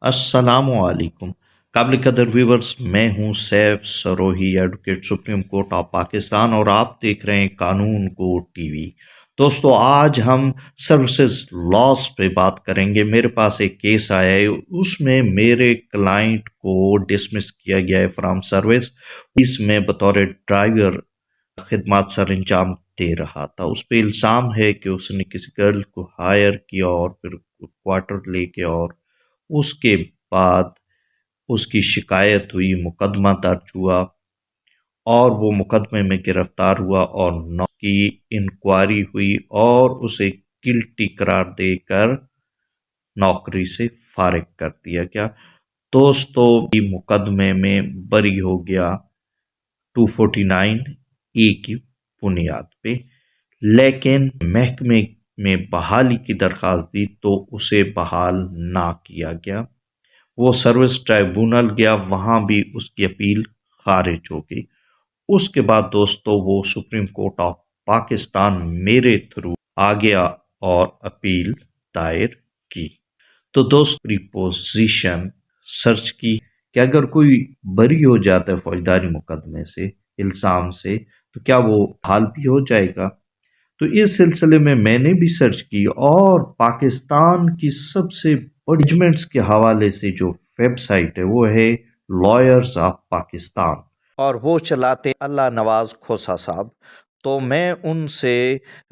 السلام علیکم قابل قدر ویورز، میں ہوں Saif Sirohi, advocate supreme court of Pakistan, اور آپ دیکھ رہے ہیں قانون کو ٹی وی۔ دوستو، آج ہم سروسز لاس پہ بات کریں گے۔ میرے پاس ایک کیس آیا ہے، اس میں میرے کلائنٹ کو ڈسمس کیا گیا ہے فرام سروس۔ اس میں بطور ڈرائیور خدمات سر انجام دے رہا تھا۔ اس پہ الزام ہے کہ اس نے کسی گرل کو ہائر کیا اور پھر کوارٹر لے کے، اور اس کے بعد اس کی شکایت ہوئی، مقدمہ درج ہوا، اور وہ مقدمے میں گرفتار ہوا، اور کی انکوائری ہوئی اور اسے گلٹی قرار دے کر نوکری سے فارغ کر دیا گیا۔ دوستو، مقدمے میں بری ہو گیا 249(a) کی بنیاد پہ، لیکن محکمے میں بحالی کی درخواست دی تو اسے بحال نہ کیا گیا۔ وہ سروس ٹرائبونل گیا، وہاں بھی اس کی اپیل خارج ہو گئی۔ اس کے بعد دوستو وہ سپریم کورٹ آف پاکستان میرے تھرو آ گیا اور اپیل دائر کی۔ تو دوست پریپوزیشن سرچ کی کہ اگر کوئی بری ہو جاتا ہے فوجداری مقدمے سے، الزام سے، تو کیا وہ حال بھی ہو جائے گا؟ تو اس سلسلے میں نے بھی سرچ کی، اور پاکستان کی سب سے بڑی ججمنٹس کے حوالے سے جو ویب سائٹ ہے وہ ہے لائرز آف پاکستان، اور وہ چلاتے اللہ نواز کھوسا صاحب۔ تو میں ان سے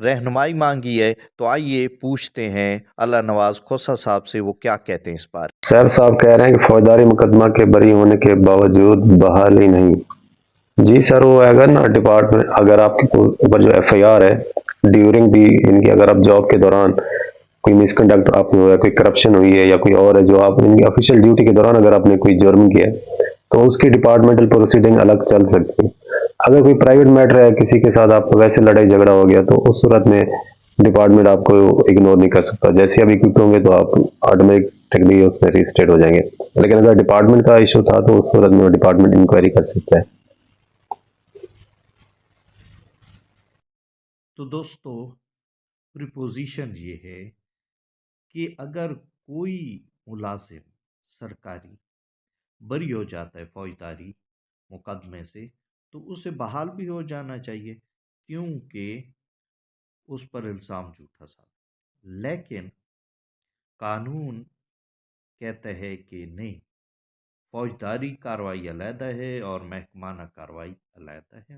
رہنمائی مانگی ہے، تو آئیے پوچھتے ہیں اللہ نواز کھوسا صاحب سے وہ کیا کہتے ہیں اس بارے۔ سیر صاحب کہہ رہے ہیں کہ فوجداری مقدمہ کے بری ہونے کے باوجود بحالی نہیں۔ جی سر، وہ اگر نا ڈپارٹمنٹ، اگر آپ کے اوپر جو ایف آئی آر ہے ڈیورنگ بھی ان کی، اگر آپ جاب کے دوران کوئی مس کنڈکٹ آپ نے ہوا ہے، کوئی کرپشن ہوئی ہے، یا کوئی اور ہے جو آپ ان کی آفیشیل ڈیوٹی کے دوران اگر آپ نے کوئی جرم کیا ہے، تو اس کی ڈپارٹمنٹل پروسیڈنگ الگ چل سکتی ہے۔ اگر کوئی پرائیویٹ میٹر ہے، کسی کے ساتھ آپ کو ویسے لڑائی جھگڑا ہو گیا، تو اس صورت میں ڈپارٹمنٹ آپ کو اگنور نہیں کر سکتا۔ جیسے ابھی کوئٹ ہوں گے تو آپ آٹومیٹکلی اس میں ریجسٹرڈ ہو جائیں گے، لیکن اگر ڈپارٹمنٹ کا ایشو تھا تو اس صورت میں ڈپارٹمنٹ انکوائری کر سکتا ہے۔ تو دوستو، پریپوزیشن یہ ہے کہ اگر کوئی ملازم سرکاری بری ہو جاتا ہے فوجداری مقدمے سے، تو اسے بحال بھی ہو جانا چاہیے، کیونکہ اس پر الزام جھوٹا ثابت۔ لیکن قانون کہتا ہے کہ نہیں، فوجداری کارروائی علیحدہ ہے اور محکمانہ کارروائی علیحدہ ہے۔